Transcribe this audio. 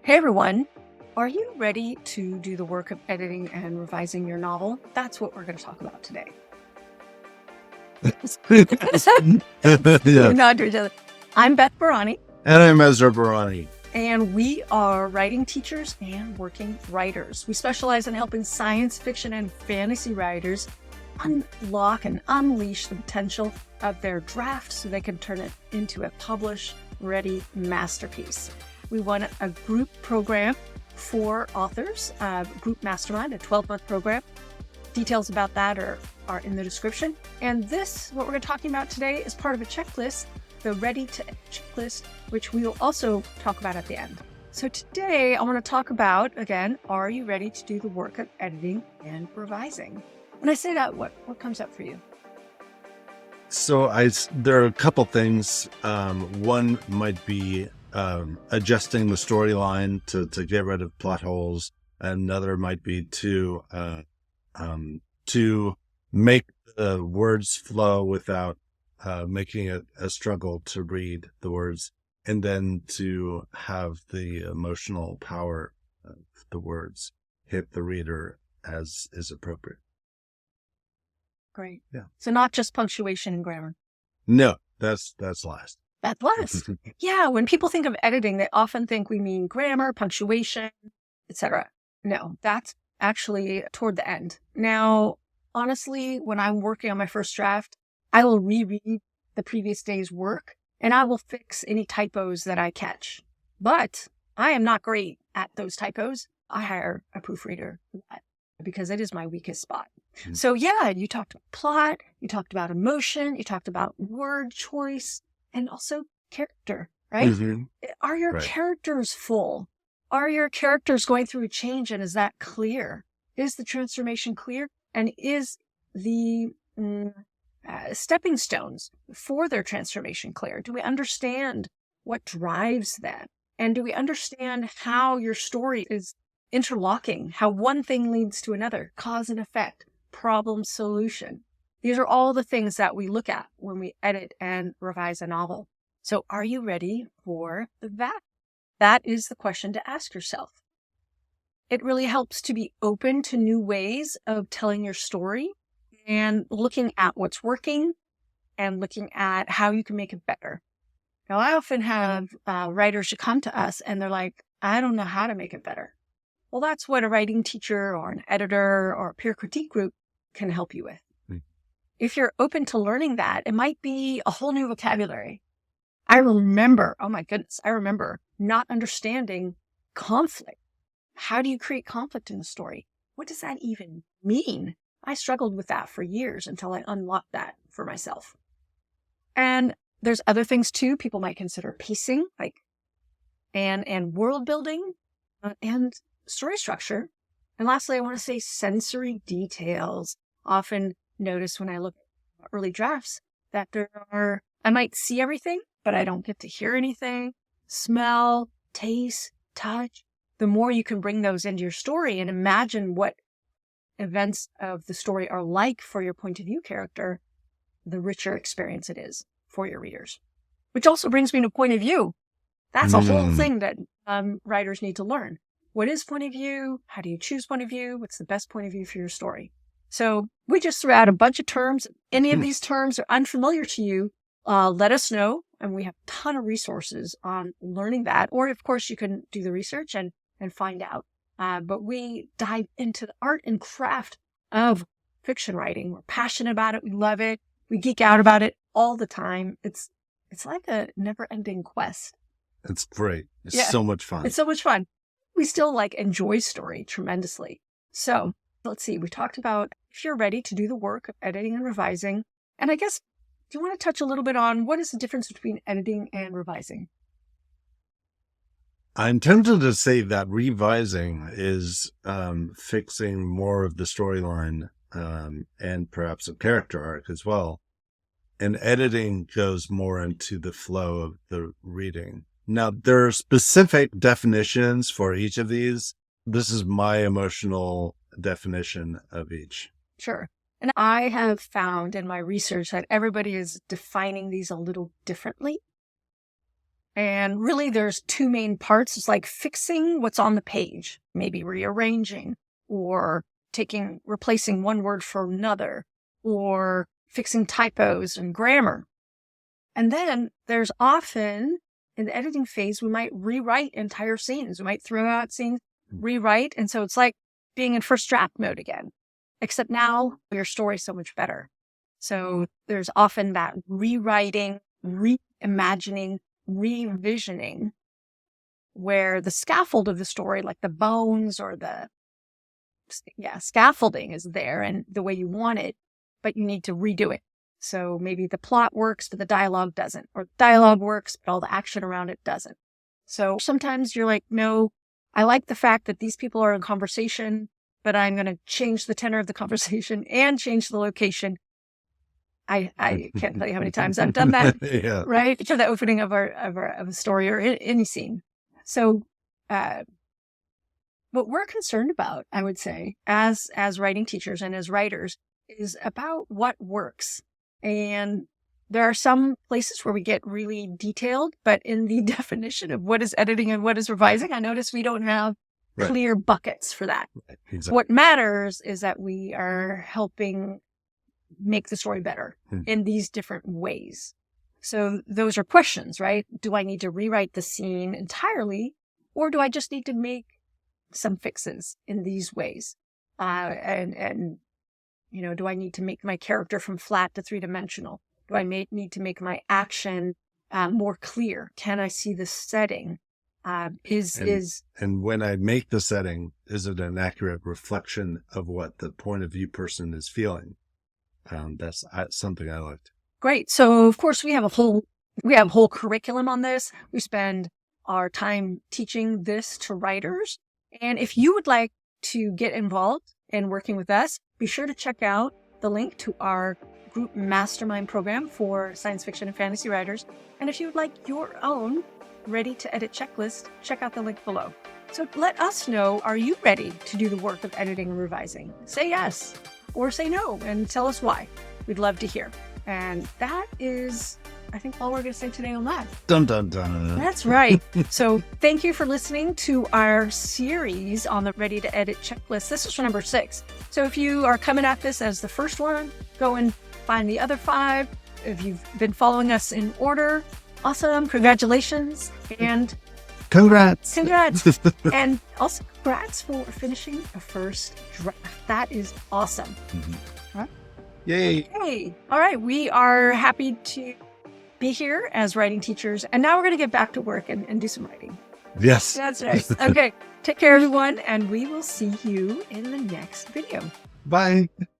Hey everyone, are you ready to do the work of editing and revising your novel? That's what we're going to talk about today. Yeah. Nod to each other. I'm Beth Barany. And I'm Ezra Barany. And we are writing teachers and working writers. We specialize in helping science fiction and fantasy writers unlock and unleash the potential of their draft so they can turn it into a publish-ready masterpiece. We run a group program for authors, Group Mastermind, a 12-month program. Details about that are in the description. And this, what we're talking about today, is part of a checklist, the Ready to Edit checklist, which we will also talk about at the end. So today I want to talk about, again, are you ready to do the work of editing and revising? When I say that, what comes up for you? So there are a couple things. One might be adjusting the storyline to get rid of plot holes. Another might be to make the words flow without making it a struggle to read the words, and then to have the emotional power of the words hit the reader as is appropriate. Great. Yeah. So not just punctuation and grammar. No, that's last. That's last. Yeah. When people think of editing, they often think we mean grammar, punctuation, etc. No, that's actually toward the end. Now, honestly, when I'm working on my first draft, I will reread the previous day's work and I will fix any typos that I catch. But I am not great at those typos. I hire a proofreader for that because it is my weakest spot. So yeah, you talked about plot, you talked about emotion, you talked about word choice, and also character, right? Mm-hmm. Are your characters full? Are your characters going through a change, and is that clear? Is the transformation clear? And is the stepping stones for their transformation clear? Do we understand what drives them? And do we understand how your story is interlocking, how one thing leads to another, cause and effect, problem solution? These are all the things that we look at when we edit and revise a novel. So are you ready for that? That is the question to ask yourself. It really helps to be open to new ways of telling your story and looking at what's working and looking at how you can make it better. Now, I often have writers who come to us and they're like, I don't know how to make it better. Well, that's what a writing teacher or an editor or a peer critique group can help you with. If you're open to learning that, it might be a whole new vocabulary. I remember not understanding conflict. How do you create conflict in a story? What does that even mean? I struggled with that for years until I unlocked that for myself. And there's other things too. People might consider pacing, and world building, and story structure. And lastly, I want to say sensory details. Often notice when I look at early drafts that I might see everything, but I don't get to hear anything. Smell, taste, touch. The more you can bring those into your story and imagine what events of the story are like for your point of view character, the richer experience it is for your readers. Which also brings me to point of view. That's a whole thing that writers need to learn. What is point of view? How do you choose point of view? What's the best point of view for your story? So we just threw out a bunch of terms. Any of these terms are unfamiliar to you, let us know. And we have a ton of resources on learning that. Or, of course, you can do the research and find out. But we dive into the art and craft of fiction writing. We're passionate about it. We love it. We geek out about it all the time. It's like a never-ending quest. It's great. It's so much fun. It's so much fun. We still enjoy story tremendously. So let's see. We talked about if you're ready to do the work of editing and revising. And I guess, do you want to touch a little bit on what is the difference between editing and revising? I'm tempted to say that revising is fixing more of the storyline and perhaps a character arc as well. And editing goes more into the flow of the reading. Now, there are specific definitions for each of these. This is my emotional definition of each. Sure. And I have found in my research that everybody is defining these a little differently. And really there's two main parts. It's like fixing what's on the page, maybe rearranging or replacing one word for another, or fixing typos and grammar. And then there's often, in the editing phase, we might rewrite entire scenes. We might throw out scenes, rewrite. And so it's like being in first draft mode again, except now your story's so much better. So there's often that rewriting, reimagining, revisioning, where the scaffold of the story, like the bones or the scaffolding is there and the way you want it, but you need to redo it. So maybe the plot works, but the dialogue doesn't, or the dialogue works, but all the action around it doesn't. So sometimes you're like, no, I like the fact that these people are in conversation, but I'm going to change the tenor of the conversation and change the location. I can't tell you how many times I've done that, Yeah. right? For the opening of a story or any scene. So, what we're concerned about, I would say, as writing teachers and as writers, is about what works. And there are some places where we get really detailed, but in the definition of what is editing and what is revising, I notice we don't have clear buckets for that. Right. Exactly. What matters is that we are helping make the story better in these different ways. So those are questions, right? Do I need to rewrite the scene entirely, or do I just need to make some fixes in these ways? And do I need to make my character from flat to three-dimensional? Do I need to make my action more clear? Can I see the setting? And when I make the setting, is it an accurate reflection of what the point of view person is feeling? That's something I liked. Great. So of course we have a whole curriculum on this. We spend our time teaching this to writers. And if you would like to get involved in working with us, be sure to check out the link to our group mastermind program for science fiction and fantasy writers. And if you would like your own ready to edit checklist, check out the link below. So let us know, are you ready to do the work of editing and revising? Say yes or say no and tell us why. We'd love to hear. And that is, I think, all we're going to say today on that. Dun, dun, dun. That's right. So thank you for listening to our series on the Ready to Edit checklist. This is for number 6. So if you are coming at this as the first one, go and find the other 5. If you've been following us in order, awesome. Congratulations. And Congrats. And also congrats for finishing a first draft. That is awesome. Mm-hmm. Right? Yay. Hey. All right. We are happy to be here as writing teachers. And now we're going to get back to work and do some writing. Yes. That's right. Okay. Take care, everyone. And we will see you in the next video. Bye.